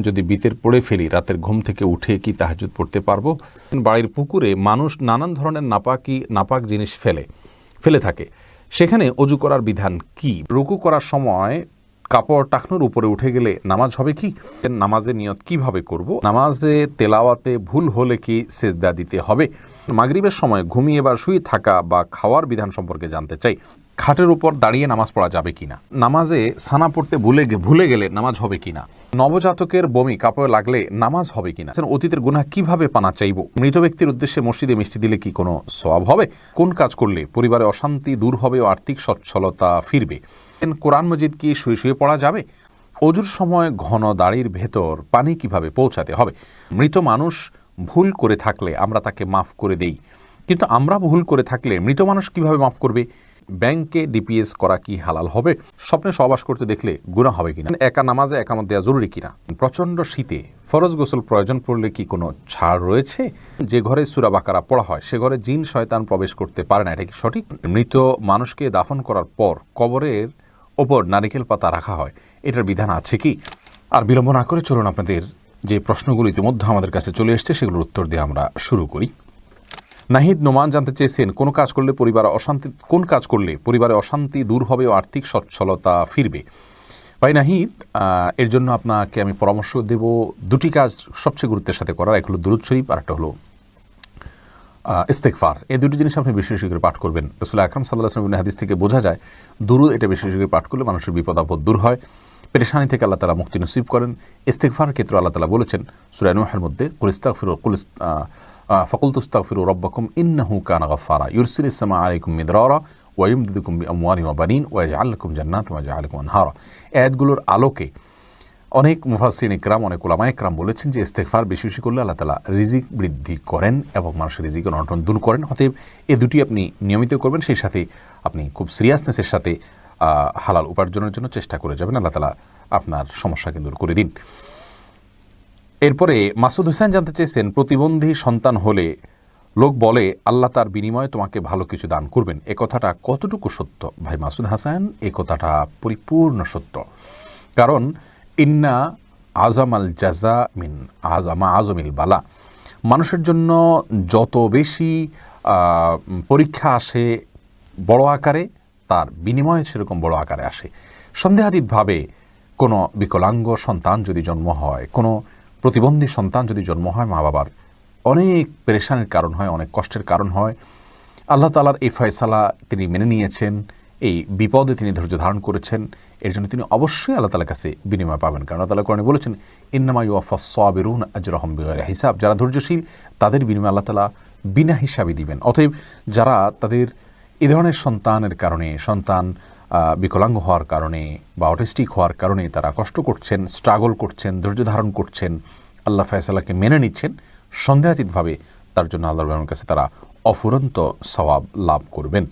যদি বিতের পড়ে ফেলি রাতের ঘুম থেকে উঠে কি তাহাজ্জুদ পড়তে পারবো? বাড়ির পুকুরে মানুষ নানান ধরনের নাপাক জিনিস ফেলে থাকে, সেখানে অজু করার বিধান কি? রুকু করার সময় কাপড় টাকনোর উপরে উঠে গেলে নামাজ হবে কি? নামাজের নিয়ত কিভাবে করব? নামাজে তেলাওয়াতে ভুল হলে কি সেজদা দিতে হবে? মাগরিবের সময় ঘুমিয়ে বা শুয়ে থাকা বা খাওয়ার বিধান সম্পর্কে জানতে চাই। খাটের উপর দাঁড়িয়ে নামাজ পড়া যাবে কিনা? নামাজে সানা পড়তে ভুলে গেলে নামাজ হবে কিনা? নবজাতকের বমি কাপড়ে লাগলে নামাজ হবে কিনা? অতীতের গুনাহ কিভাবে পানা চাইব? মৃত ব্যক্তির উদ্দেশ্যে মসজিদে মিষ্টি দিলে কি কোনো সওয়াব হবে? কোন কাজ করলে পরিবারে অশান্তি দূর হবে ও আর্থিক সচ্ছলতা ফিরবে? কোরআন মজিদ কি শুয়ে শুয়ে পড়া যাবে? অজুর সময় ঘন দাড়ির ভেতর পানি কিভাবে পৌঁছাতে হবে? মৃত মানুষ ভুল করে থাকলে আমরা তাকে মাফ করে দেই, কিন্তু আমরা ভুল করে থাকলে মৃত মানুষ কিভাবে মাফ করবে? ব্যাংকে ডিপিএস করা কি হালাল হবে? স্বপ্নে সহবাস করতে দেখলে গুনাহ হবে কিনা? একা নামাজে একামত দেওয়া জরুরি কিনা? প্রচণ্ড শীতে ফরজ গোসল প্রয়োজন পড়লে কি কোনো ছাড় রয়েছে? যে ঘরে সূরা বাকারা পড়া হয় সে ঘরে জিন শয়তান প্রবেশ করতে পারে না, এটা কি সঠিক? মৃত মানুষকে দাফন করার পর কবরের ওপর নারিকেল পাতা রাখা হয়, এটার বিধান আছে কি? আর বিলম্ব না করে চলুন আপনাদের যে প্রশ্নগুলো ইতিমধ্যে আমাদের কাছে চলে এসছে সেগুলোর উত্তর দিয়ে আমরা শুরু করি। নাহিদ নোমান জানতে চেয়েছেন কোন কাজ করলে পরিবারে অশান্তি দূর হবে ও আর্থিক সচ্ছলতা ফিরবে? ভাই নাহিদ, এর জন্য আপনাকে আমি পরামর্শ দেব দুটি কাজ সবচেয়ে গুরুত্বের সাথে করার। এক হলো দুরূদ শরীফ আর একটা হলো ইস্তেগফার। এই দুটি জিনিস আপনি বেশি বেশি করে পাঠ করবেন। রাসূল আকরাম সাল্লাল্লাহু আলাইহি ওয়াসাল্লাম হাদিস থেকে বোঝা যায় দুরূদ এটা বেশি বেশি করে পাঠ করলে মানুষের বিপদ আপদ দূর হয়, পেরেশানি থেকে আল্লাহ তাআলা মুক্তি নসিব করেন। ইস্তেগফারের ক্ষেত্রে আল্লাহ তাআলা বলেছেন সূরা নূহের মধ্যে ফাকুলতু আস্তাগফিরু রাব্বাকুম ইন্নাহু কানা গাফফারা ইউরসিলিস সামা আলাইকুম মিদরারা ওয়া ইউমদিদুকুম বিআমওয়ালিন ওয়া বানিন ওয়া ইয়াজআল লাকুম জান্নাতিন ওয়া ইয়াজআল লাকুম আনহারা। আয়াতগুলোর আলোকে অনেক মুফাসসিরিন ইকরাম, অনেক উলামা ইকরাম বলেছেন যে ইস্তেগফার বেশি বেশি করলে আল্লাহ তাআলা রিজিক বৃদ্ধি করেন এবং মানুষের রিজিকের অনটন দূর করেন। অতএব এই দুটি আপনি নিয়মিত করবেন, সেই সাথে আপনি খুব সিরিয়াসনেসের সাথে হালাল উপার্জনের জন্য চেষ্টা করে যাবেন। আল্লাহ তাআলা আপনার সমস্যাকে দূর করে দিন। এরপরে মাসুদ হোসেন জানতে চেয়েছেন প্রতিবন্ধী সন্তান হলে লোক বলে আল্লাহ তার বিনিময়ে তোমাকে ভালো কিছু দান করবেন, এ কথাটা কতটুকু সত্য? ভাই মাসুদ হাসান, এ কথাটা পরিপূর্ণ সত্য। কারণ ইন্না আজামাল জাজা মিন আজমিল বালা, মানুষের জন্য যত বেশি পরীক্ষা আসে বড় আকারে, তার বিনিময়ে সেরকম বড় আকারে আসে। সন্দেহাতীতভাবে কোনো বিকলাঙ্গ সন্তান যদি জন্ম হয়, কোনো প্রতিবন্ধী সন্তান যদি জন্ম হয়, মা বাবার অনেক পেরেশানির কারণ হয়, অনেক কষ্টের কারণ হয়। আল্লাহ তাআলার এই ফয়সালা তিনি মেনে নিয়েছেন, এই বিপদে তিনি ধৈর্য ধারণ করেছেন, এর জন্য তিনি অবশ্যই আল্লাহ তাআলার কাছে বিনিময় পাবেন। কারণ আল্লাহ তাআলা কোরআনে বলেছেন ইন্নামা ইউওয়াফাস সাবিরুনা আজরাহুম বিগাইরি হিসাব, যারা ধৈর্যশীল তাদের বিনিময় আল্লাহ তাআলা বিনা হিসাবে দিবেন। অতএব যারা তাদের এই ধরনের সন্তানের কারণে, সন্তান বিকলাঙ্গ হওয়ার কারণে বা অটিস্টিক হওয়ার কারণে তারা কষ্ট করছেন, স্ট্রাগল করছেন, ধৈর্য ধারণ করছেন, আল্লাহ ফয়সালাকে মেনে নিচ্ছেন, সন্দেহাতীতভাবে তার জন্য আল্লাহর কাছে তারা অফুরন্ত সওয়াব লাভ করবেন।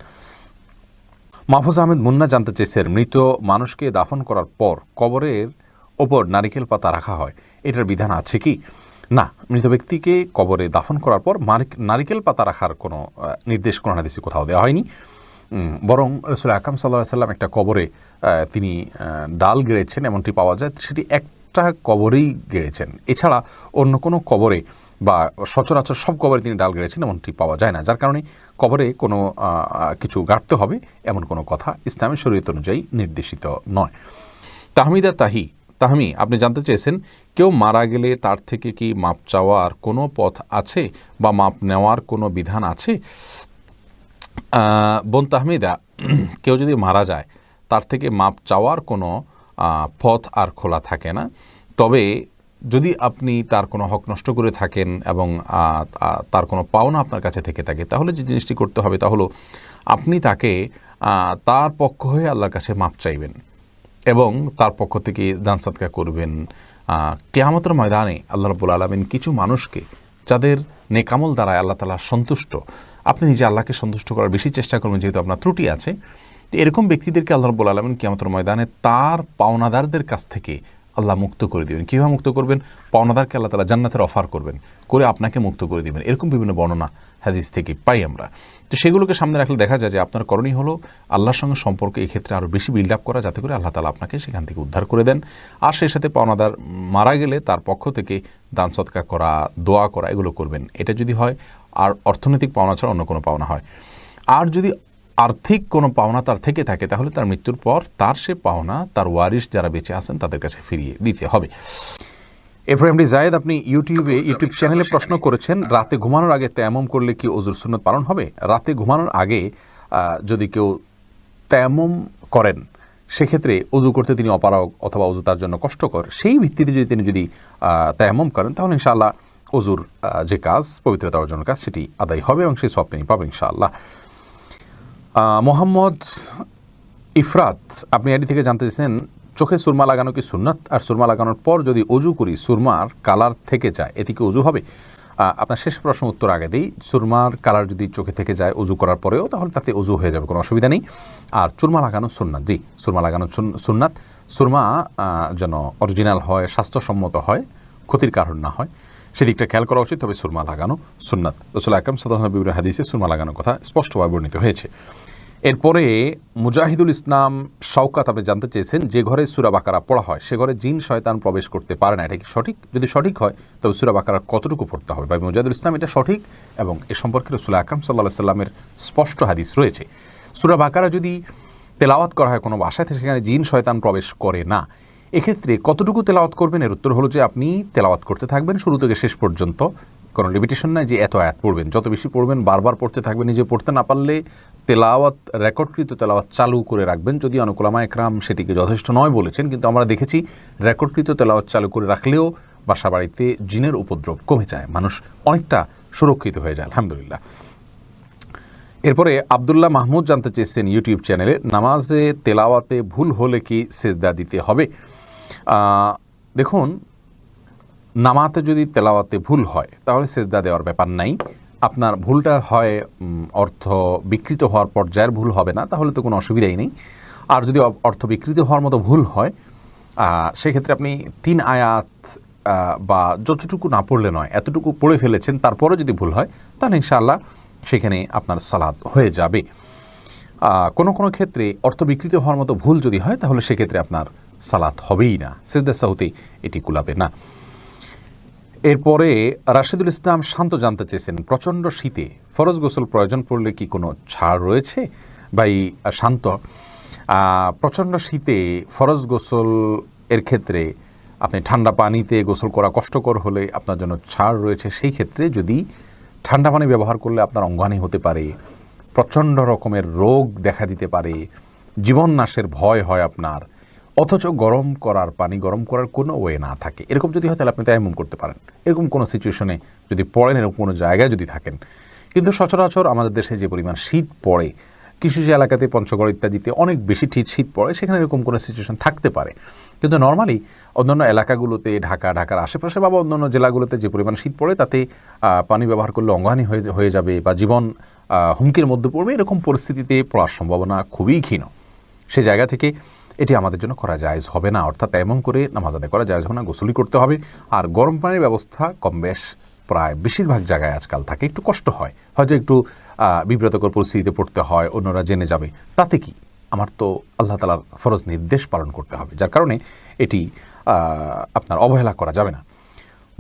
মাহফুজ আহমেদ মুন্না জানতে চেয়েছেন মৃত মানুষকে দাফন করার পর কবরের ওপর নারিকেল পাতা রাখা হয়, এটার বিধান আছে কি? না, মৃত ব্যক্তিকে কবরে দাফন করার পর নারিকেল পাতা রাখার কোনো নির্দেশ কোরআন হাদিসে কোথাও দেওয়া হয়নি। বরং রাসূল আকরাম সাল্লাল্লাহু আলাইহি ওয়াসাল্লাম একটা কবরে তিনি ডাল গেড়েছেন এমনটি পাওয়া যায়, সেটি একটা কবরেই গেড়েছেন। এছাড়া অন্য কোনো কবরে বা সচরাচর সব কবরে তিনি ডাল গেড়েছেন এমনটি পাওয়া যায় না, যার কারণে কবরে কোনো কিছু গাড়তে হবে এমন কোনো কথা ইসলামী শরীয়ত অনুযায়ী নির্দেশিত নয়। তাহমি আপনি জানতে চেয়েছেন কেউ মারা গেলে তার থেকে কি মাপ চাওয়ার কোনো পথ আছে বা মাপ নেওয়ার কোনো বিধান আছে? বোন তাহমিদা, কেউ যদি মারা যায় তার থেকে মাপ চাওয়ার কোনো পথ আর খোলা থাকে না। তবে যদি আপনি তার কোনো হক নষ্ট করে থাকেন এবং তার কোনো পাওনা আপনার কাছে থেকে থাকে, তাহলে যে জিনিসটি করতে হবে তা হলো আপনি তাকে তার পক্ষ হয়ে আল্লাহর কাছে মাপ চাইবেন এবং তার পক্ষ থেকে দান সাদকা করবেন। কিয়ামতের ময়দানে আল্লাহ রাব্বুল আলামিন কিছু মানুষকে যাদের নেকামল দ্বারায় আল্লাহ তাআলা সন্তুষ্ট, আপনি নিজে আল্লাহকে সন্তুষ্ট করার বেশি চেষ্টা করবেন যেহেতু আপনার ত্রুটি আছে, এরকম ব্যক্তিদেরকে আল্লাহ রাব্বুল আলামিন কিয়ামতের ময়দানে তার পাওনাদারদের কাছ থেকে আল্লাহ মুক্ত করে দিবেন। কীভাবে মুক্ত করবেন? পাওনাদারকে আল্লাহ তাআলা জান্নাতের অফার করবেন, করে আপনাকে মুক্ত করে দিবেন। এরকম বিভিন্ন বর্ণনা হাদিস থেকে পাই আমরা। তো সেগুলোকে সামনে রাখলে দেখা যায় যে আপনার করণীয় হলো আল্লাহর সঙ্গে সম্পর্ক এই ক্ষেত্রে আরও বেশি বিল্ড আপ করা, যাতে করে আল্লাহ তাআলা আপনাকে সেখান থেকে উদ্ধার করে দেন। আর সেই সাথে পাওনাদার মারা গেলে তার পক্ষ থেকে দান সদকা করা, দোয়া করা, এগুলো করবেন। এটা যদি হয়, আর অর্থনৈতিক পাওনা ছাড়া অন্য কোনো পাওনা হয়। আর যদি আর্থিক কোনো পাওনা তার থেকে থাকে, তাহলে তার মৃত্যুর পর তার সে পাওনা তার ওয়ারিশ যারা বেঁচে আছেন তাদের কাছে ফিরিয়ে দিতে হবে। এরপর এমডি জায়েদ, আপনি ইউটিউব চ্যানেলে প্রশ্ন করেছেন, রাতে ঘুমানোর আগে তায়াম্মুম করলে কি ওযুর সুন্নত পালন হবে? রাতে ঘুমানোর আগে যদি কেউ তায়াম্মুম করেন, সেক্ষেত্রে ওযু করতে তিনি অপারগ অথবা ওযু তার জন্য কষ্টকর, সেই ভিত্তিতে তিনি যদি তায়াম্মুম করেন, তাহলে ইনশাআল্লাহ ওযুর যে কাজ, পবিত্রতা অর্জনের কাজ, সেটি আদায় হবে এবং সেই সওয়াব তিনি পাবেন ইনশাআল্লাহ। মোহাম্মদ ইফরাত, আপনি এটি থেকে জানতে চাইছেন, চোখে সুরমা লাগানো কি সুন্নাত? আর সুরমা লাগানোর পর যদি অজু করি সুরমার কালার থেকে যায়, এটি কি অজু হবে? আপনার শেষ প্রশ্ন উত্তর আগে দিই। সুরমার কালার যদি চোখে থেকে যায় অজু করার পরেও, তাহলে তাতে অজু হয়ে যাবে, কোনো অসুবিধা নেই। আর চুরমা লাগানো সুন্নাত, জি, সুরমা লাগানো সুন্নাত। সুরমা যেন অরিজিনাল হয়, স্বাস্থ্যসম্মত হয়, ক্ষতির কারণ না হয়, সেদিকটা খেয়াল করা উচিত। তবে সুরমা লাগানো সুন্নাত। রাসূল আকরাম সাল্লাল্লাহু আলাইহি ওয়াসাল্লামের হাদিসে সুরমা লাগানোর কথা স্পষ্টভাবে বর্ণিত হয়েছে। এরপরে মুজাহিদুল ইসলাম শওকাত, আপনি জানতে চেয়েছেন, যে ঘরে সূরা বাকারা পড়া হয় সে ঘরে জিন শয়তান প্রবেশ করতে পারে না, এটা কি সঠিক? যদি সঠিক হয় তবে সূরা বাকারা কতটুকু পড়তে হবে? ভাই মুজাহিদুল ইসলাম, এটা সঠিক এবং এ সম্পর্কে রাসূল আকরাম সাল্লাল্লাহু আলাইহি ওয়াসাল্লামের স্পষ্ট হাদিস রয়েছে। সূরা বাকারা যদি তেলাওয়াত করা হয় কোনো ভাষায়, সেখানে জিন শয়তান প্রবেশ করে না। এক্ষেত্রে কতটুকু তেলাওয়াত করবেন? এর উত্তর হলো যে আপনি তেলাওয়াত করতে থাকবেন শুরু থেকে শেষ পর্যন্ত, কোনো লিমিটেশন নাই যে এত আয়াত পড়বেন। যত বেশি পড়বেন, বারবার পড়তে থাকবেন। নিজে পড়তে না পারলে তেলাওয়াত, রেকর্ডকৃত তেলাওয়াত চালু করে রাখবেন। যদি অনেক উলামা একরাম সেটিকে যথেষ্ট নয় বলেছেন, কিন্তু আমরা দেখেছি রেকর্ডকৃত তেলাওয়াত চালু করে রাখলেও বাসা বাড়িতে জিনের উপদ্রব কমে যায়, মানুষ অনেকটা সুরক্ষিত হয়ে যায়, আলহামদুলিল্লাহ। এরপরে আব্দুল্লাহ মাহমুদ জানতে চেয়েছেন ইউটিউব চ্যানেলে, নামাজে তেলাওয়াতে ভুল হলে কি সেজদা দিতে হবে? দেখুন, নামাতে যদি তেলাওয়াতে ভুল হয় তাহলে সেজদা দেওয়ার ব্যাপার নাই। আপনার ভুলটা হয় অর্থ বিকৃত হওয়ার পর্যায়ের ভুল হবে না, তাহলে তো কোনো অসুবিধাই নেই। আর যদি অর্থ বিকৃত হওয়ার মতো ভুল হয়, সেক্ষেত্রে আপনি 3 আয়াত বা যতটুকু না পড়লে নয়, এতটুকু পড়ে ফেলেছেন, তারপরে যদি ভুল হয় তাহলে ইনশাআল্লাহ সেখানে আপনার সালাত হয়ে যাবে। কোনো কোনো ক্ষেত্রে অর্থ বিকৃত হওয়ার মতো ভুল যদি হয়, তাহলে সেক্ষেত্রে আপনার সালাত হবেই না, সেজদা সাহুতে এটি কুলাবে না। এরপরে রাশিদুল ইসলাম শান্ত জানতে চেয়েছেন, প্রচণ্ড শীতে ফরজ গোসল প্রয়োজন পড়লে কি কোনো ছাড় রয়েছে? ভাই শান্ত, প্রচণ্ড শীতে ফরজ গোসল এর ক্ষেত্রে আপনি ঠান্ডা পানিতে গোসল করা কষ্টকর হলে আপনার জন্য ছাড় রয়েছে। সেই ক্ষেত্রে যদি ঠান্ডা পানি ব্যবহার করলে আপনার অঙ্গহানি হতে পারে, প্রচণ্ড রকমের রোগ দেখা দিতে পারে, জীবন নাশের ভয় হয় আপনার, অথচ গরম করার পানি গরম করার কোনো ওয়ে না থাকে, এরকম যদি হয় তাহলে আপনি তায়াম্মুম করতে পারেন। এরকম কোনো সিচুয়েশনে যদি পড়েন, এরকম কোনো জায়গায় যদি থাকেন। কিন্তু সচরাচর আমাদের দেশে যে পরিমাণ শীত পড়ে, কিছু কিছু এলাকাতে পঞ্চগড় ইত্যাদিতে অনেক বেশি শীত পড়ে, সেখানে এরকম কোনো সিচুয়েশন থাকতে পারে। কিন্তু নর্মালি অন্যান্য এলাকাগুলোতে, ঢাকার আশেপাশে বা অন্যান্য জেলাগুলোতে যে পরিমাণ শীত পড়ে, তাতে পানি ব্যবহার করলে অঙ্গহানি হয়ে যাবে বা জীবন হুমকির মধ্যে পড়বে, এরকম পরিস্থিতিতে পড়ার সম্ভাবনা খুবই ক্ষীণ। সে জায়গা থেকে এটি আমাদের জন্য করা জায়েজ হবে না, অর্থাৎ এমন করে নামাজ আদায় করা জায়েজ হবে না, গোসলই করতে হবে। আর গরম পানির ব্যবস্থা কম বেশ প্রায় বেশিরভাগ জায়গায় আজকাল থাকে, একটু কষ্ট হয়, হয়তো একটু বিব্রতকর পরিস্থিতিতে পড়তে হয়, অন্যরা জেনে যাবে, তাতে কি, আমার তো আল্লাহ তাআলার ফরজ নির্দেশ পালন করতে হবে, যার কারণে এটি আপনার অবহেলা করা যাবে না।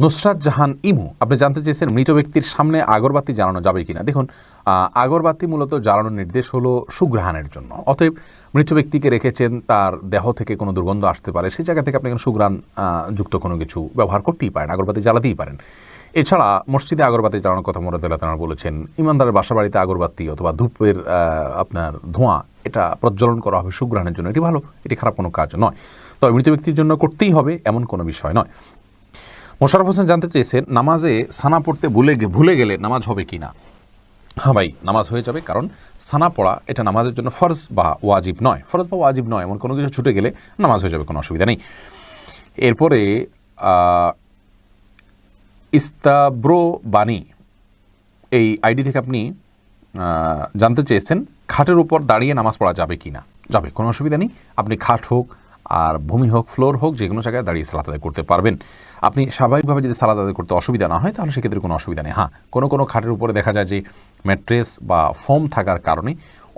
নুসরাত জাহান ইমু, আপনি জানতে চেয়েছেন, মৃত ব্যক্তির সামনে আগরবাতি জ্বালানো যাবে কিনা? দেখুন, আগরবাতি মূলত জ্বালানোর নির্দেশ হলো সুঘ্রাণের জন্য। অতএব মৃত ব্যক্তিকে রেখেছেন, তার দেহ থেকে কোনো দুর্গন্ধ আসতে পারে, সেই জায়গা থেকে আপনি সুঘ্রাণ যুক্ত কোনো কিছু ব্যবহার করতেই পারেন, আগরবাতি জ্বালাতেই পারেন। এছাড়া মসজিদে আগরবাতি জ্বালানোর কথা মুরাদুল্লাহ তাআলা বলেছেন। ইমানদারের বাসা বাড়িতে আগরবাতি অথবা ধূপের আপনার ধোঁয়া, এটা প্রজ্বলন করা হবে সুঘ্রাণের জন্য, এটি ভালো, এটি খারাপ কোনো কাজ নয়। তবে মৃত ব্যক্তির জন্য করতেই হবে এমন কোনো বিষয় নয়। মোশাররফ হোসেন জানতে চেয়েছেন, নামাজে সানা পড়তে ভুলে গেলে নামাজ হবে কি না? হ্যাঁ ভাই, নামাজ হয়ে যাবে, কারণ সানা পড়া এটা নামাজের জন্য ফরজ বা ওয়াজিব নয়। ফরজ বা ওয়াজিব নয় এমন কোনো কিছু ছুটে গেলে নামাজ হয়ে যাবে, কোনো অসুবিধা নেই। এরপরে ইস্তাব্রো বাণী, এই আইডি থেকে আপনি জানতে চেয়েছেন, খাটের উপর দাঁড়িয়ে নামাজ পড়া যাবে কি না? যাবে, কোনো অসুবিধা নেই। আপনি খাট হোক আর ভূমি হোক ফ্লোর হোক যে কোনো জায়গায় দাঁড়িয়ে সালাত আদায় করতে পারবেন। আপনি স্বাভাবিকভাবে যদি সালাত আদায় করতে অসুবিধা না হয় তাহলে সেক্ষেত্রে কোনো অসুবিধা নেই। হ্যাঁ, কোনো খাটের উপরে দেখা যায় যে ম্যাট্রেস বা ফোম থাকার কারণে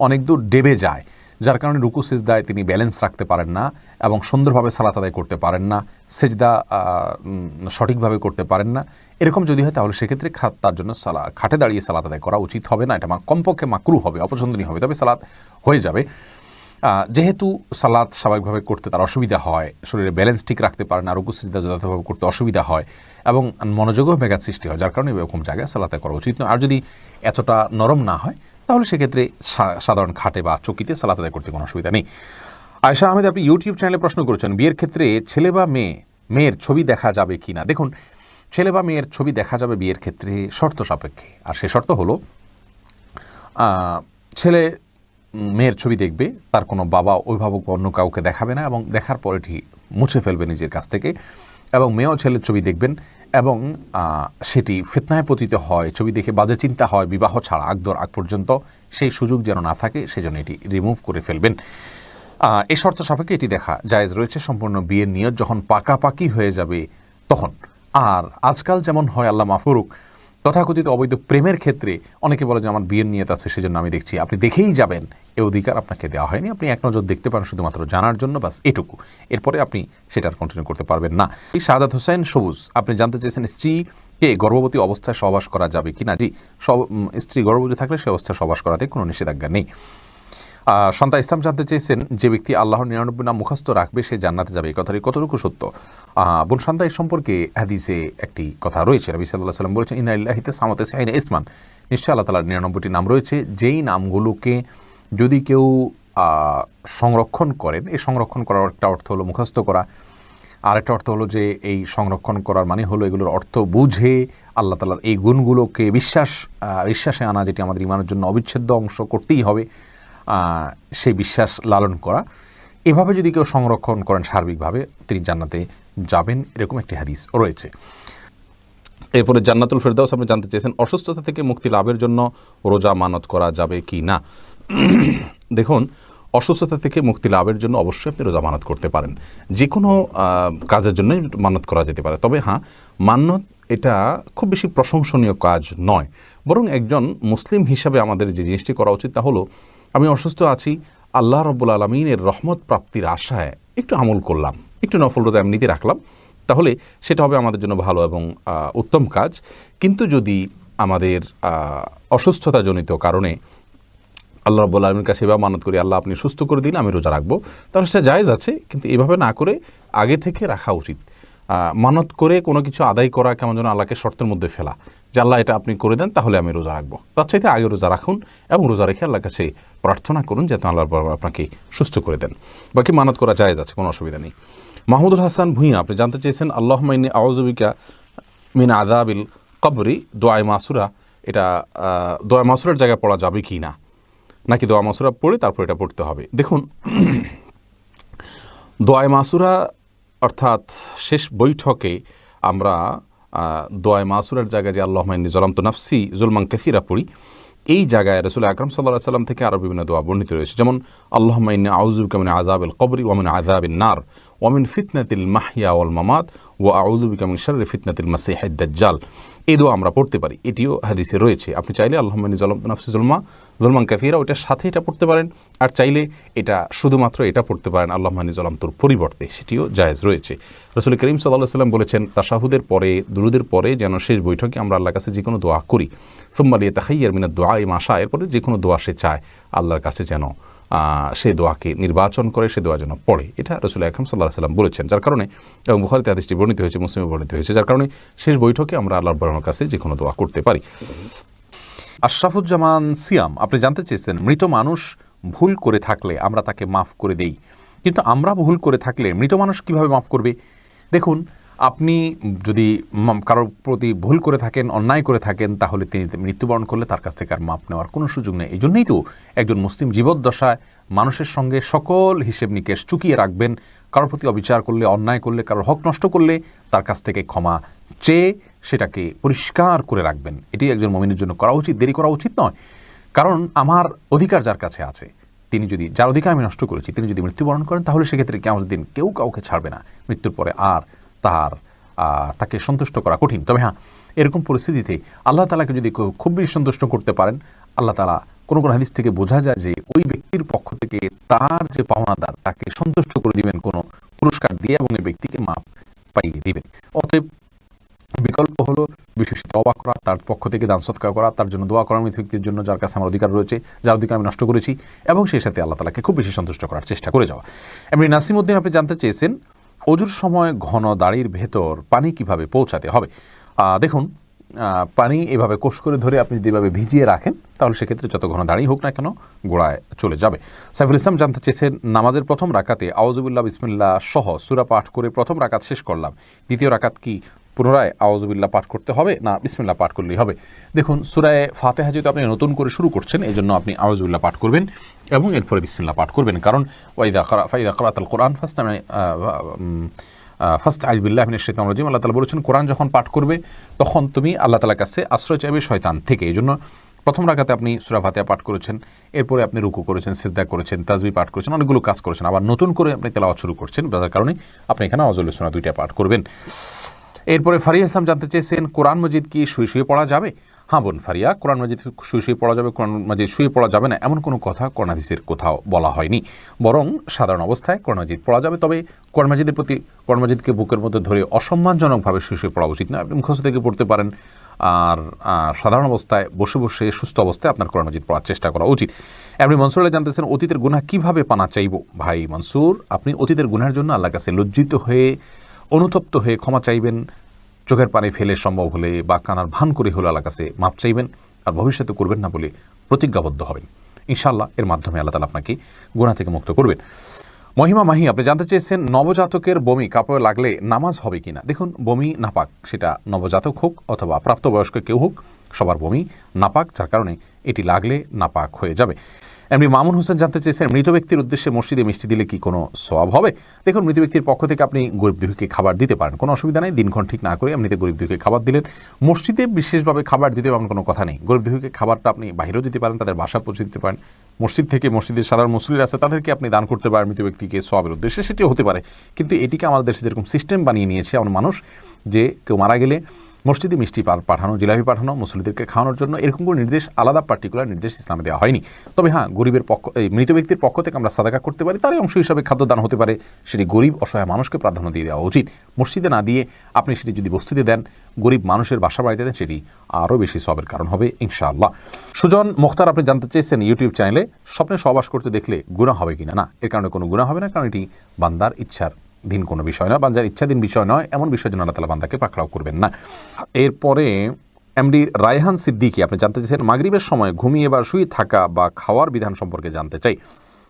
অনেক দূর ডেবে যায়, যার কারণে রুকু সিজদায় তিনি ব্যালেন্স রাখতে পারেন না এবং সুন্দরভাবে সালাত আদায় করতে পারেন না, সিজদা সঠিকভাবে করতে পারেন না। এরকম যদি হয় তাহলে সেক্ষেত্রে তার জন্য খাটে দাঁড়িয়ে সালাত আদায় করা উচিত হবে না, এটা কমপক্ষে মাকরু হবে, অপছন্দনীয় হবে, তবে সালাত হয়ে যাবে। যেহেতু সালাত স্বাভাবিকভাবে করতে তার অসুবিধা হয়, শরীরে ব্যালেন্স ঠিক রাখতে পারে না, রুকু সিজদা যথাযথভাবে করতে অসুবিধা হয় এবং মনোযোগও ব্যাঘাত সৃষ্টি হয়, যার কারণে এরকম জায়গায় সালাত করা উচিত নয়। আর যদি এতটা নরম না হয় তাহলে সেক্ষেত্রে সাধারণ খাটে বা চকিতে সালাত আদায় করতে কোনো অসুবিধা নেই। আয়েশা আহমেদ, আপনি ইউটিউব চ্যানেলে প্রশ্ন করেছেন, বিয়ের ক্ষেত্রে ছেলে বা মেয়ের ছবি দেখা যাবে কি না। দেখুন, ছেলে বা মেয়ের ছবি দেখা যাবে বিয়ের ক্ষেত্রে শর্ত সাপেক্ষে, আর সে শর্ত হলো ছেলে মেয়ের ছবি দেখবে, তার কোনো বাবা অভিভাবক অন্য কাউকে দেখাবে না এবং দেখার পর এটি মুছে ফেলবে নিজের কাছ থেকে, এবং মেয়েও ছেলের ছবি দেখবেন এবং সেটি ফিতনায় পতিত হয়, ছবি দেখে বাজে চিন্তা হয়, বিবাহ ছাড়া আগ পর্যন্ত সেই সুযোগ যেন না থাকে সেজন্য এটি রিমুভ করে ফেলবেন। এই শর্ত সাপেক্ষে এটি দেখা জায়েজ রয়েছে সম্পূর্ণ বিয়ের নিয়ত যখন পাকাপাকি হয়ে যাবে তখন। আর আজকাল যেমন হয়, আল্লাহ মাফ করুক, তথাকথিত অবৈধ প্রেমের ক্ষেত্রে অনেকে বলে যে আমার বিয়ের নিয়ত আছে সেজন্য আমি দেখছি, আপনি দেখেই যাবেন, এ অধিকার আপনাকে দেওয়া হয়নি। আপনি এক নজর দেখতে পারেন শুধুমাত্র জানার জন্য, বাস এটুকু, এরপরে আপনি সেটার কন্টিনিউ করতে পারবেন না। এই শাহাদাত হোসেন সবুজ, আপনি জানতে চেয়েছেন স্ত্রীকে গর্ভবতী অবস্থায় সহবাস করা যাবে কিনা। জি, স্ত্রী গর্ভবতী থাকলে সে অবস্থায় সহবাস করাতে কোনো নিষেধাজ্ঞা নেই। সন্তা ইসলাম জানতে চেয়েছেন, যে ব্যক্তি আল্লাহর 99 নাম মুখস্থ রাখবে সে জান্নাতে যাবে, এই কথাটি কতটুকু সত্য। বোন সন্তা এই সম্পর্কে হাদিসে একটি কথা রয়েছে, নবী সাল্লাল্লাহু আলাইহি ওয়াসাল্লাম বলেছেন, ইন্না লিল্লাহি তিসআতাইনা ইসমান, নিশ্চয় আল্লাহ তাআলার 99টি নাম রয়েছে, যেই নামগুলোকে যদি কেউ সংরক্ষণ করেন, এই সংরক্ষণ করার একটা অর্থ হলো মুখস্থ করা, আর একটা অর্থ হলো যে এই সংরক্ষণ করার মানে হলো এগুলোর অর্থ বুঝে আল্লাহ তাআলার এই গুণগুলোকে বিশ্বাসে আনা, যেটি আমাদের ঈমানের জন্য অবিচ্ছেদ্য অংশ, করতেই হবে, সেই বিশ্বাস লালন করা। এভাবে যদি কেউ সংরক্ষণ করেন সার্বিকভাবে, তিনি জান্নাতে যাবেন, এরকম একটি হাদিস রয়েছে। এরপরে জান্নাতুল ফেরদাউস আপনি জানতে চেয়েছেন, অসুস্থতা থেকে মুক্তি লাভের জন্য রোজা মানত করা যাবে কি না। দেখুন, অসুস্থতা থেকে মুক্তি লাভের জন্য অবশ্যই আপনি রোজা মানত করতে পারেন, যে কোনো কাজের জন্যই মানত করা যেতে পারে। তবে হ্যাঁ, মান্নত এটা খুব বেশি প্রশংসনীয় কাজ নয়, বরং একজন মুসলিম হিসাবে আমাদের যে জিনিসটি করা উচিত তা হলো, আমি অসুস্থ আছি, আল্লাহ রাব্বুল আলামিনের রহমত প্রাপ্তির আশায় একটু আমল করলাম, একটু নফল রোজা এমনিতে রাখলাম, তাহলে সেটা হবে আমাদের জন্য ভালো এবং উত্তম কাজ। কিন্তু যদি আমাদের অসুস্থতাজনিত কারণে আল্লাহ রাব্বুল আলামিনের কাছে এভাবে মানত করি, আল্লাহ আপনি সুস্থ করে দিন, আমি রোজা রাখবো, তাহলে সেটা জায়েজ আছে, কিন্তু এভাবে না করে আগে থেকে রাখা উচিত। মানত করে কোনো কিছু আদায় করা কেমন যেন আল্লাহকে শর্তের মধ্যে ফেলা, যে আল্লাহ এটা আপনি করে দেন তাহলে আমি রোজা রাখবো। তার চাইতে আগে রোজা রাখুন এবং রোজা রেখে আল্লাহর কাছে প্রার্থনা করুন যাতে আল্লাহ আপনাকে সুস্থ করে দেন। বাকি মানত করা জায়েজ আছে, কোনো অসুবিধা নেই। মাহমুদুল হাসান ভূঁইয়া আপনি জানতে চেয়েছেন, আল্লাহুম্মা ইন্নী আউযু বিকা মিন আযাবিল কবরি, দোয়ায়ে মাসুরা, এটা দোয়া মাসুরার জায়গায় পড়া যাবে কি না, নাকি দোয়া মাসুরা পড়ে তারপর এটা পড়তে হবে। দেখুন, দোয়ায়ে মাসুরা অর্থাৎ শেষ বৈঠকে আমরা দোয়ায়ে মাসুরার জায়গায় যে আল্লাহুম্মা ইন্নী যালামতু নাফসি যুলমান কাসীরা পড়ি, এই জায়গায় রাসূল আকরাম সাল্লাল্লাহু আলাইহি ওয়াসাল্লাম থেকে আরও বিভিন্ন দোয়া বর্ণিত রয়েছে, যেমন আল্লাহুম্মা ইন্নী আউযু বিকা মিন আযাবিল কবরি ওয়া মিন আযাবিন নার ওয়া মিন ফিতনাতিল মাহইয়া ওয়াল মামাত ওয়া আউযু বিকা মিন শাররি ফিতনাতিল মাসীহিদ দাজ্জাল। এই দোয়া আমরা পড়তে পারি, এটিও হাদিসে রয়েছে। আপনি চাইলে আল্লাহুম্মা ইন্নী যালামতু নাফসি যুলমান কাসীরা ওইটার সাথে এটা পড়তে পারেন, আর চাইলে এটা শুধুমাত্র এটা পড়তে পারেন আল্লাহুম্মা ইন্নী যালামতুর পরিবর্তে, সেটিও জায়েজ রয়েছে। রাসূল করিম সাল্লাল্লাহু আলাইহি ওয়াসাল্লাম বলেছেন, তাশাহুদের পরে, দুরুদের পরে যেন শেষ বৈঠকে আমরা আল্লাহর কাছে যে কোনো দোয়া করি, সুম্মা লিয়াতাখাইয়ার মিনাদ দুআই মা শা, এরপরে যে কোনো দোয়া সে চায় আল্লাহর কাছে যেন সে দোয়াকে নির্বাচন করে, সে দোয়া যেন পড়ে, এটা রাসূল আকরাম সাল্লাল্লাহু আলাইহি ওয়াসাল্লাম বলেছেন। যার কারণে, এবং বুখারীতে হাদিসটি বর্ণিত হয়েছে, মুসলিমে বর্ণিত হয়েছে, যার কারণে শেষ বৈঠকে আমরা আল্লাহর কাছে যে কোনো দোয়া করতে পারি। আশরাফুজ্জামান সিয়াম আপনি জানতে চেয়েছেন, মৃত মানুষ ভুল করে থাকলে আমরা তাকে মাফ করে দেই, কিন্তু আমরা ভুল করে থাকলে মৃত মানুষ কিভাবে মাফ করবে। দেখুন, আপনি যদি কারোর প্রতি ভুল করে থাকেন, অন্যায় করে থাকেন, তাহলে তিনি মৃত্যুবরণ করলে তার কাছ থেকে আর মাপ নেওয়ার কোনো সুযোগ নেই। এই জন্যই তো একজন মুসলিম জীবদ্দশায় মানুষের সঙ্গে সকল হিসেব নিকেশ চুকিয়ে রাখবেন। কারোর প্রতি অবিচার করলে, অন্যায় করলে, কারোর হক নষ্ট করলে তার কাছ থেকে ক্ষমা চেয়ে সেটাকে পরিষ্কার করে রাখবেন। এটি একজন মুমিনের জন্য করা উচিত, দেরি করা উচিত নয়। কারণ আমার অধিকার যার কাছে আছে, তিনি যদি, যার অধিকার আমি নষ্ট করেছি, তিনি যদি মৃত্যুবরণ করেন তাহলে সেক্ষেত্রে কিয়ামতের দিন কেউ কাউকে ছাড়বে না, মৃত্যুর পরে আর তাকে সন্তুষ্ট করা কঠিন। তবে হ্যাঁ, এরকম পরিস্থিতিতে আল্লাহ তাআলাকে যদি খুব বেশি সন্তুষ্ট করতে পারেন, আল্লাহ তাআলা কোনো কোনো হাদিস থেকে বোঝা যায় যে ওই ব্যক্তির পক্ষ থেকে তার যে পাওনাদার তাকে সন্তুষ্ট করে দিবেন কোনো পুরস্কার দিয়ে, এবং এই ব্যক্তিকে মাপ পাইয়ে দিবেন। অতএব বিকল্প হলো বিশেষ তওবা করা, তার পক্ষ থেকে দান সদকা করা, তার জন্য দোয়া করা, মৃত ব্যক্তির জন্য যার কাছে আমার অধিকার রয়েছে, যার অধিকার আমি নষ্ট করেছি, এবং সেই সাথে আল্লাহ তাআলাকে খুব বেশি সন্তুষ্ট করার চেষ্টা করে যাওয়া। এমনি নাসিমউদ্দিন আপনি জানতে চেয়েছেন অজুর সময় ঘন দাড়ির ভেতর পানি কিভাবে পৌঁছাতে হবে। দেখুন, পানি এভাবে কোষ করে ধরে আপনি যদি এভাবে ভিজিয়ে রাখেন তাহলে সেক্ষেত্রে যত ঘন দাঁড়িয়ে হোক না কেন গোড়ায় চলে যাবে। সাইফুল ইসলাম জানতে চেয়েছেন নামাজের প্রথম রাকাতে আউযুবিল্লাহ বিসমিল্লাহ সহ সূরা পাঠ করে প্রথম রাকাত শেষ করলাম, দ্বিতীয় রাকাত কি পুনরায় আউযুবিল্লাহ পাঠ করতে হবে না বিসমিল্লাহ পাঠ করলেই হবে? দেখুন, সূরা ফাতিহা যেহেতু আপনি নতুন করে শুরু করছেন, এই জন্য আপনি আউযুবিল্লাহ পাঠ করবেন এবং এরপরে বিসমিল্লাহ পাঠ করবেন। কারণ ফাইদা ক্রাআতাল কুরআন ফাস্তাইয বিল্লাহি মিনাশ শাইতানির রাজিম, আল্লাহ তাআলা বলেছেন কোরআন যখন পাঠ করবে তখন তুমি আল্লাহ তাআলার কাছে আশ্রয় চাইবে শয়তান থেকে। এই জন্য প্রথম রাকাতে আপনি সূরা ফাতিহা পাঠ করেছেন, এরপরে আপনি রুকু করেছেন, সিজদা করেছেন, তাসবিহ পাঠ করেছেন, অনেকগুলো কাজ করেছেন, আবার নতুন করে আপনি তেলাওয়াত শুরু করছেন, যার কারণে আপনি এখানে আউযুবিল্লাহ সূরা দুইটা পাঠ করবেন। এরপরে ফারিয়া ইসলাম জানতে চেয়েছেন কোরআন মাজিদ কি শুয়ে শুয়ে পড়া যাবে? হ্যাঁ বোন ফারিয়া, কোরআন মাজিদ শুয়ে শুয়ে পড়া যাবে, কোরআন মাজিদ শুয়ে পড়া যাবে না এমন কোনো কথা কোরআন হাদিসের কোথাও বলা হয়নি, বরং সাধারণ অবস্থায় কোরআন মাজিদ পড়া যাবে। তবে কোরআন মাজিদের প্রতি, কোরআন মাজিদকে বুকের মধ্যে ধরে অসম্মানজনকভাবে শুয়ে শুয়ে পড়া উচিত না। আপনি মুখস্থ থেকে পড়তে পারেন, আর সাধারণ অবস্থায় বসে বসে সুস্থ অবস্থায় আপনার কোরআন মাজিদ পড়ার চেষ্টা করা উচিত। আপনি মনসুর আলী জানতেছেন অতীতের গুনাহ কিভাবে পানা চাইব? ভাই মনসুর, আপনি অতীতের গুনাহের জন্য আল্লাহর কাছে লজ্জিত হয়ে, অনুতপ্ত হয়ে ক্ষমা চাইবেন, চোখের পানি ফেলে সম্ভব হলে বা কানার ভান করে হলে আল্লাহর কাছে মাপ চাইবেন, আর ভবিষ্যতে করবেন না বলে প্রতিজ্ঞাবদ্ধ হবেন। ইনশাআল্লাহ এর মাধ্যমে আল্লাহ তাআলা আপনাকে গুনাহ থেকে মুক্ত করবেন। মহিমা মাহি আপনি জানতে চেয়েছেন নবজাতকের বমি কাপড়ে লাগলে নামাজ হবে কিনা? দেখুন, বমি নাপাক, সেটা নবজাতক হোক অথবা প্রাপ্তবয়স্ক কেউ হোক, সবার বমি নাপাক, যার কারণে এটি লাগলে নাপাক হয়ে যাবে। এমনি মামুন হোসেন জানতে চেয়েছেন মৃত ব্যক্তির উদ্দেশ্যে মসজিদে মিষ্টি দিলে কি কোনো সওয়াব হবে? দেখুন, মৃত ব্যক্তির পক্ষ থেকে আপনি গরিব দুঃখীকে খাবার দিতে পারেন, কোনো অসুবিধা নেই। দিনক্ষণ ঠিক না করে এমনিতে গরিব দুঃখীকে খাবার দিলেন। মসজিদে বিশেষভাবে খাবার দিতে এমন কোনো কথা নেই। গরিব দুঃখীকে খাবারটা আপনি বাইরেও দিতে পারেন, তাদের বাসা পৌঁছে দিতে পারেন। মসজিদ থেকে, মসজিদের সাধারণ মুসল্লিরা আছে তাদেরকে আপনি দান করতে পারেন মৃত ব্যক্তিকে সওয়াবের উদ্দেশ্যে, সেটিও হতে পারে। কিন্তু এটিকে আমাদের দেশে যেরকম সিস্টেম বানিয়ে নিয়েছে আমার মানুষ, যে কেউ মারা গেলে মসজিদে মিষ্টি পাঠানো, জিলাপি পাঠানো মুসল্লিদেরকে খাওয়ানোর জন্য, এরকম কোনো নির্দেশ, আলাদা পার্টিকুলার নির্দেশ ইসলামে দেওয়া হয়নি। তবে হ্যাঁ, গরিবের পক্ষ, এই মৃত ব্যক্তির পক্ষ থেকে আমরা সাদাকা করতে পারি, তারই অংশ হিসাবে খাদ্যদান হতে পারে, সেটি গরিব অসহায় মানুষকে প্রাধান্য দিয়ে দেওয়া উচিত। মসজিদে না দিয়ে আপনি সেটি যদি বস্তিতে দেন, গরিব মানুষের বাসা বাড়িতে দেন, সেটি আরও বেশি সওয়াবের কারণ হবে ইনশাআল্লাহ। সুজন মুখতার আপনি জানতে চেয়েছেন ইউটিউব চ্যানেলে স্বপ্নে সহবাস করতে দেখলে গুনাহ হবে কিনা? না, এর কারণে কোনো গুনাহ হবে না, কারণ এটি বান্দার ইচ্ছার দিন কোনো বিষয় নয়, বান্দার ইচ্ছাধীন বিষয় নয়, এমন বিষয় জন্য আল্লাহ তাআলা বান্দাকে পাকড়াও করবেন না। এরপরে এমডি রায়হান সিদ্দিকী আপনি জানতে চাইছেন মাগরিবের সময় ঘুমিয়ে বা শুয়ে থাকা বা খাওয়ার বিধান সম্পর্কে জানতে চাই।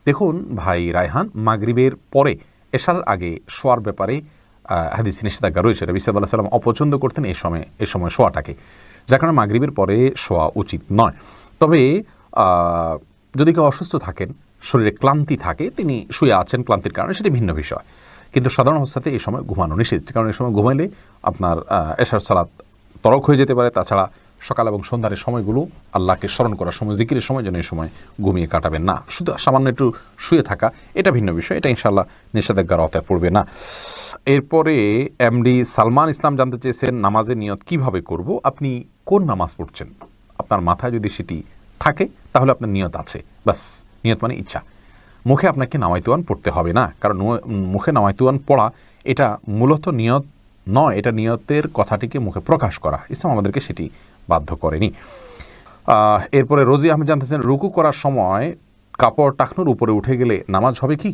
দেখুন ভাই রায়হান, মাগরিবের পরে এশার আগে শোয়ার ব্যাপারে হাদিসে নিষেধাজ্ঞা রয়েছে। নবী সাল্লাল্লাহু আলাইহি ওয়াসাল্লাম অপছন্দ করতেন এই সময় শোয়াটাকে, যার কারণে মাগরিবের পরে শোয়া উচিত নয়। তবে যদি কেউ অসুস্থ থাকেন, শরীরে ক্লান্তি থাকে, তিনি শুয়ে আছেন ক্লান্তির কারণে, সেটি ভিন্ন বিষয়। কিন্তু সাধারণ অবস্থাতে এই সময় ঘুমানো নিষেধ, কারণ এই সময় ঘুমাইলে আপনার এশার সালাত তরক হয়ে যেতে পারে। তাছাড়া সকাল এবং সন্ধ্যার সময়গুলো আল্লাহকে স্মরণ করার সময়, জিকিরের সময় যেন এই সময় ঘুমিয়ে কাটাবেন না। শুধু সামান্য একটু শুয়ে থাকা, এটা ভিন্ন বিষয়, এটা ইনশাআল্লাহ নিষেধাজ্ঞার আওতায় পড়বে না। এরপরে এমডি সালমান ইসলাম জানতে চেয়েছেন নামাজের নিয়ত কিভাবে করব? আপনি কোন নামাজ পড়ছেন আপনার মাথায় যদি সেটি থাকে তাহলে আপনার নিয়ত আছে, বাস। নিয়ত মানে ইচ্ছা। মুখে আপনাকে নামাইতুয়ান পড়তে হবে না, কারণ মুখে নামাইতুয়ান পড়া এটা মূলত নিয়ত নয়, এটা নিয়তের কথাটিকে মুখে প্রকাশ করা। ইসলাম আমাদেরকে সেটি বাধ্য করেনি। এরপরে রোজি আহমেদ জানতেছেন রুকু করার সময় কাপড় টাকনুর উপরে উঠে গেলে নামাজ হবে কি?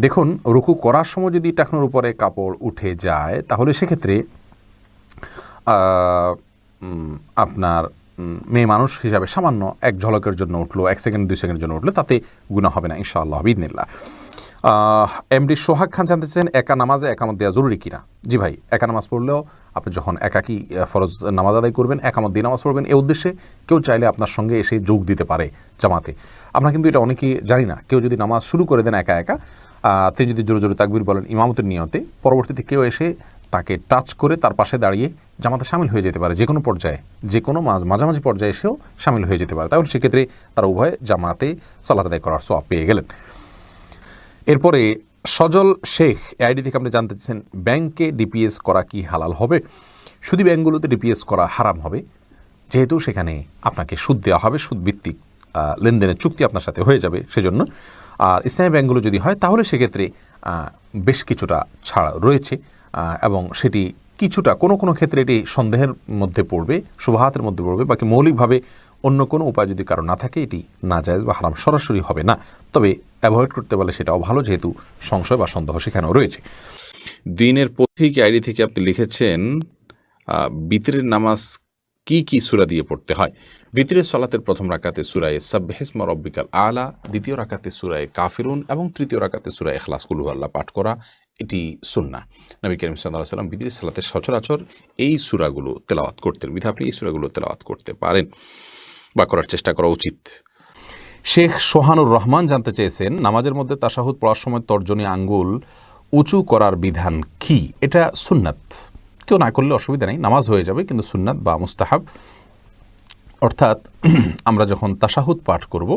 দেখুন, রুকু করার সময় যদি টাকনুর উপরে কাপড় উঠে যায় তাহলে সেক্ষেত্রে আপনার মেয়ে মানুষ হিসাবে সামান্য এক ঝলকের জন্য উঠলো, 1 সেকেন্ড 2 সেকেন্ডের জন্য উঠলো, তাতে গুনাহ হবে না ইনশাআল্লাহ বিইذনিল্লাহ। এমডি সোহাগ খান জানতেছেন একা নামাজে একামত দেওয়া জরুরি কিনা? জি ভাই, একা নামাজ পড়লেও আপনি যখন একাকী ফরজ নামাজ আদায় করবেন, একামত দিয়ে নামাজ পড়বেন, এই উদ্দেশ্যে কেউ চাইলে আপনার সঙ্গে এসে যোগ দিতে পারে জামাতে। আমরা কিন্তু এটা অনেকেই জানি না। কেউ যদি নামাজ শুরু করে দেন একা একা, তিনি যদি জোরে জোরে তাকবীর বলেন ইমামতের নিয়তে, পরবর্তীতে কেউ এসে তাকে টাচ করে তার পাশে দাঁড়িয়ে জামাতে শামিল হয়ে যেতে পারে, যে কোনো পর্যায়ে, যে কোনো মাঝামাঝি পর্যায়ে এসেও শামিল হয়ে যেতে পারে। তাহলে সেক্ষেত্রে তারা উভয় জামাতে সালাত আদায় করার সওয়াব পেয়ে গেলেন। এরপরে সজল শেখ আইডি থেকে আপনি জানতে চাচ্ছেন, ব্যাংকে ডিপিএস করা কি হালাল হবে? শুধু ব্যাংকগুলোতে ডিপিএস করা হারাম হবে, যেহেতু সেখানে আপনাকে সুদ দেওয়া হবে, সুদভিত্তিক লেনদেনের চুক্তি আপনার সাথে হয়ে যাবে সেজন্য। আর ইসলামী ব্যাংকগুলো যদি হয় তাহলে সেক্ষেত্রে বেশ কিছুটা ছাড় রয়েছে, এবং সেটি কিছুটা কোনো ক্ষেত্রে এটি সন্দেহের মধ্যে পড়বে, শুবহাতের মধ্যে পড়বে, বাকি মৌলিকভাবে অন্য কোনো উপায় যদি কারো না থাকে এটি নাজায়েজ বা হারাম সরাসরি হবে না। তবে অ্যাভয়েড করতে পারলে সেটাও ভালো, যেহেতু সংশয় বা সন্দেহ সেখানেও রয়েছে। দিনের পথিক আইডি থেকে আপনি লিখেছেন, বিতরের নামাজ কি সূরা দিয়ে পড়তে হয়? বিতরের সালাতের প্রথম রাকাতে সূরায়ে সাব্বিহিসমা রব্বিকাল আলা, দ্বিতীয় রাকাতে সূরায়ে কাফিরুন এবং তৃতীয় রাকাতে সূরায়ে ইখলাস কুল হুয়াল্লাহ পাঠ করা, এটি সুন্নাহ। নবী করিম সাল্লাল্লাহু আলাইহি ওয়াসাল্লাম বিতরের সালাতের সচরাচর এই সূরাগুলো তেলাওয়াত করতেন, বিধায় আপনি এই সূরাগুলো তেলাওয়াত করতে পারেন বা করার চেষ্টা করা উচিত। শেখ সোহানুর রহমান জানতে চেয়েছেন, নামাজের মধ্যে তাশাহুদ পড়ার সময় তর্জনী আঙ্গুল উঁচু করার বিধান কি? এটা সুন্নাত, কেউ না করলে অসুবিধা নেই, নামাজ হয়ে যাবে, কিন্তু সুন্নাত বা মুস্তাহাব। অর্থাৎ আমরা যখন তাশাহুদ পাঠ করব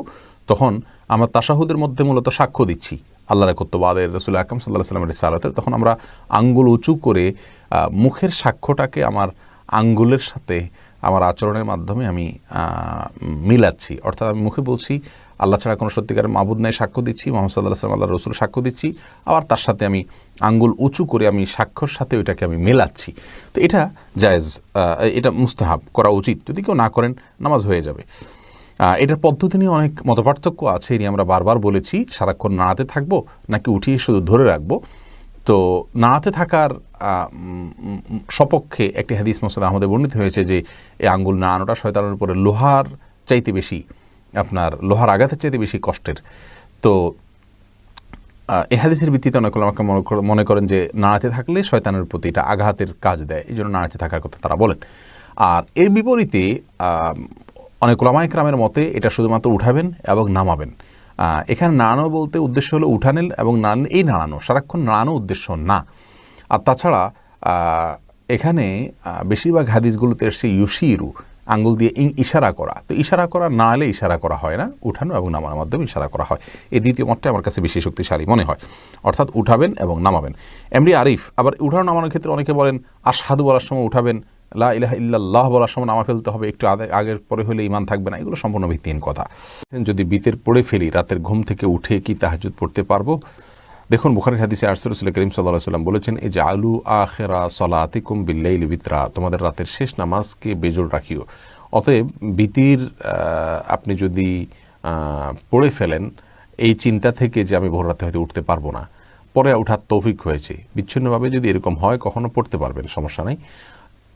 তখন আমরা তাশাহুদের মধ্যে মূলত সাক্ষ্য দিচ্ছি আল্লাহর একত্ববাদের, রাসূল আকরাম সাল্লাল্লাহু আলাইহি ওয়াসাল্লামের রিসালাতের, তখন আমরা আঙ্গুল উঁচু করে মুখের সাক্ষ্যটাকে আমার আঙ্গুলের সাথে আমার আচরণের মাধ্যমে আমি মিলাচ্ছি। অর্থাৎ আমি মুখে বলছি আল্লাহ ছাড়া কোনো সত্যিকারের মাবুদ নাই, সাক্ষ্য দিচ্ছি, মুহাম্মদ সাল্লাল্লাহু আলাইহি ওয়াসাল্লাম আল্লাহর রাসূল সাক্ষ্য দিচ্ছি, আবার তার সাথে আমি আঙ্গুল উঁচু করে আমি সাক্ষ্যর সাথে ওইটাকে আমি মেলাচ্ছি। তো এটা জায়েজ, এটা মুস্তাহাব, করা উচিত। যদি কেউ না করেন নামাজ হয়ে যাবে। এটার পদ্ধতি নিয়ে অনেক মতপার্থক্য আছে, এ নিয়ে আমরা বারবার বলেছি। সারাক্ষণ নাড়াতে থাকবো নাকি উঠিয়ে শুধু ধরে রাখবো? তো নাড়াতে থাকার সপক্ষে একটি হাদিস মুসনাদ আহমদে বর্ণিত হয়েছে যে এই আঙ্গুল নাড়ানোটা শয়তানের উপরে লোহার চাইতে বেশি, আপনার লোহার আঘাতের চাইতে বেশি কষ্টের। তো এই হাদিসের ভিত্তিতে অনেক আমাকে মনে করেন যে নাড়াতে থাকলে শয়তানের প্রতি এটা আঘাতের কাজ দেয়, এই জন্য নাড়াতে থাকার কথা তারা বলেন। আর এর বিপরীতে অনেক উলামায়ে কেরামের মতে এটা শুধুমাত্র উঠাবেন এবং নামাবেন। এখানে নাড়ানো বলতে উদ্দেশ্য হলো উঠানেন এবং নাড়ানো, এই নাড়ানো, সারাক্ষণ নাড়ানো উদ্দেশ্য না। আর তাছাড়া এখানে বেশিরভাগ হাদিসগুলোতে এসছে ইউশিরু, আঙ্গুল দিয়ে ইশারা করা। তো ইশারা করা নাড়ালে ইশারা করা হয় না, উঠানো এবং নামানোর মাধ্যমে ইশারা করা হয়। এই দ্বিতীয় মতটা আমার কাছে বেশি শক্তিশালী মনে হয়, অর্থাৎ উঠাবেন এবং নামাবেন। এমডি আরিফ আবার উঠানো নামানোর ক্ষেত্রে অনেকে বলেন আশহাদু বলার সময় উঠাবেন, লা ইলাহা ইল্লাল্লাহ বলার সময় নামা ফেলতে হবে, একটু আগের পরে হলে ঈমান থাকবে না। এগুলো সম্পূর্ণ ভিত্তিহীন কথা। যদি বিতের পড়ে ফেলি রাতের ঘুম থেকে উঠে কি তাহাজ্জুদ পড়তে পারবো? দেখুন, বুখারীর হাদিসে রাসূল করিম সাল্লাল্লাহু আলাইহি ওয়াসাল্লাম বলেছেন, ইজআলু আখিরা সলাতিকুম বিল্লাইলি বিতরা, তোমাদের রাতের শেষ নামাজকে বেজোড় রাখিও। অতএব বিতির আপনি যদি পড়ে ফেলেন এই চিন্তা থেকে যে আমি ভোর রাতে হয়তো উঠতে পারবো না, পরে ওঠার তৌফিক হয়েছে, বিচ্ছিন্নভাবে যদি এরকম হয় কখনো পড়তে পারবেন, সমস্যা নেই।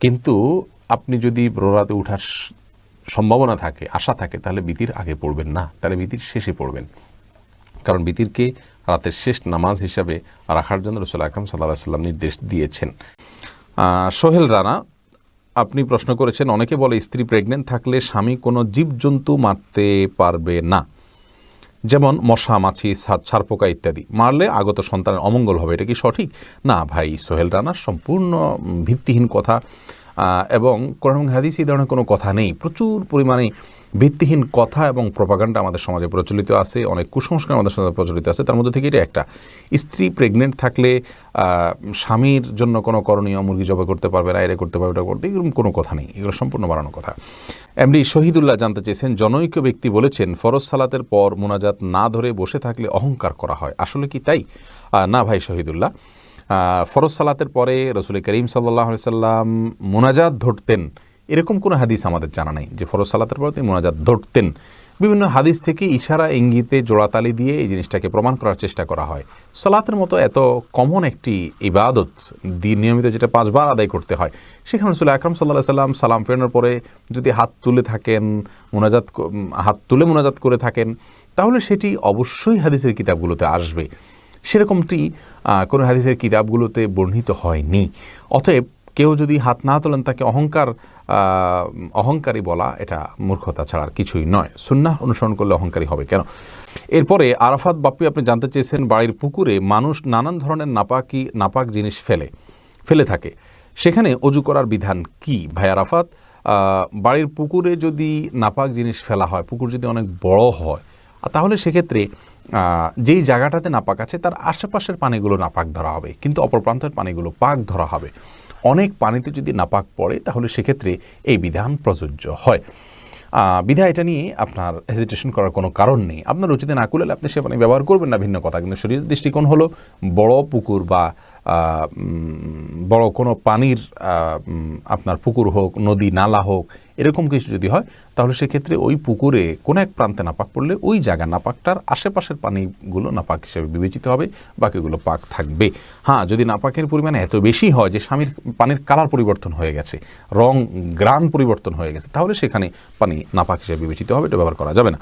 কিন্তু আপনি যদি ভোর রাতে উঠার সম্ভাবনা থাকে, আশা থাকে, তাহলে বিতির আগে পড়বেন না, তাহলে বিতির শেষে পড়বেন। কারণ বিতিরকে রাতের শেষ নামাজ হিসাবে রাখার জন্য রাসূল আকরাম সাল্লাল্লাহু আলাইহি ওয়াসাল্লাম নির্দেশ দিয়েছেন। সোহেল রানা আপনি প্রশ্ন করেছেন, অনেকে বলে স্ত্রী প্রেগনেন্ট থাকলে স্বামী কোনো জীবজন্তু মারতে পারবে না, যেমন মশা, মাছি, ছারপোকা ইত্যাদি, মারলে আগত সন্তানের অমঙ্গল হবে, এটা কি সঠিক? না ভাই সোহেল রানা, সম্পূর্ণ ভিত্তিহীন কথা, এবং কোরআন এবং হাদিসে এই ধরনের কোনো কথা নেই। প্রচুর পরিমাণে ভিত্তিহীন কথা এবং প্রপাগান্ডা আমাদের সমাজে প্রচলিত আছে, অনেক কুসংস্কার আমাদের সমাজে প্রচলিত আছে। তার মধ্যে থেকে এটা একটা, স্ত্রী প্রেগনেন্ট থাকলে স্বামীর জন্য কোনো করণীয়, মুরগি জবাই করতে পারবে না, এটা করতে পারবে, এটা করতে, এরকম কোনো কথা নেই, এগুলো সম্পূর্ণ বাড়ানো কথা। এমডি শহীদুল্লাহ জানতে চেয়েছেন, জনৈক ব্যক্তি বলেছেন ফরজ সালাতের পর মুনাজাত না ধরে বসে থাকলে অহংকার করা হয়, আসলে কি তাই? না ভাই শহীদুল্লাহ, ফরজ সালাতের পরে রাসূল করিম সাল্লাল্লাহু আলাইহি ওয়াসাল্লাম মুনাজাত ধরতেন এরকম কোনো হাদিস আমাদের জানা নাই যে ফরজ সালাতের পরে তিনি মুনাজাত ধরতেন। বিভিন্ন হাদিস থেকে ইশারা ইঙ্গিতে জোড়াতালি দিয়ে এই জিনিসটাকে প্রমাণ করার চেষ্টা করা হয়। সালাতের মতো এত কমন একটি ইবাদত, নিয়মিত যেটা 5 বার আদায় করতে হয়, সেখানে রাসূল আকরাম সাল্লাল্লাহু আলাইহি ওয়াসাল্লাম সালাম ফেরানোর পরে যদি হাত তুলে থাকেন, হাত তুলে মুনাজাত করে থাকেন, তাহলে সেটি অবশ্যই হাদিসের কিতাবগুলোতে আসবে। সেরকমটি কোনো হাদিসের কিতাবগুলোতে বর্ণিত হয়নি। অতএব কেউ যদি হাত না তোলেন তাকে অহংকারী বলা, এটা মূর্খতা ছাড়া আর কিছুই নয়। সুন্নাহ অনুসরণ করলে অহংকারী হবে কেন? এরপরে আরাফাত বাপ্পি আপনি জানতে চেয়েছেন, বাড়ির পুকুরে মানুষ নানান ধরনের নাপাক জিনিস ফেলে থাকে, সেখানে অজু করার বিধান কি ভাই আরাফাত? বাড়ির পুকুরে যদি নাপাক জিনিস ফেলা হয়, পুকুর যদি অনেক বড় হয়, তাহলে সেক্ষেত্রে যেই জায়গাটাতে নাপাক আছে তার আশেপাশের পানিগুলো নাপাক ধরা হবে, কিন্তু অপর প্রান্তের পানিগুলো পাক ধরা হবে। অনেক পানিতে যদি নাপাক পড়ে তাহলে সেক্ষেত্রে এই বিধান প্রযোজ্য হয়। বিধায় এটা নিয়ে আপনার হেজিটেশন করার কোনো কারণ নেই। আপনার রুচিতে না কুলালে আপনি সে পানি ব্যবহার করবেন না, ভিন্ন কথা। কিন্তু শরীরের দৃষ্টিকোণ হলো বড় পুকুর বা বড় কোনো পানির আপনার পুকুর হোক, নদী নালা হোক, এরকম কিছু যদি হয় তাহলে সেক্ষেত্রে ওই পুকুরে কোনো এক প্রান্তে নাপাক পড়লে ওই জায়গা নাপাকটার আশেপাশের পানিগুলো নাপাক হিসেবে বিবেচিত হবে, বাকিগুলো পাক থাকবে। হ্যাঁ, যদি নাপাকের পরিমাণ এত বেশি হয় যে পানির কালার পরিবর্তন হয়ে গেছে, রং গ্রান পরিবর্তন হয়ে গেছে, তাহলে সেখানে পানি নাপাক হিসেবে বিবেচিত হবে, এটা ব্যবহার করা যাবে না।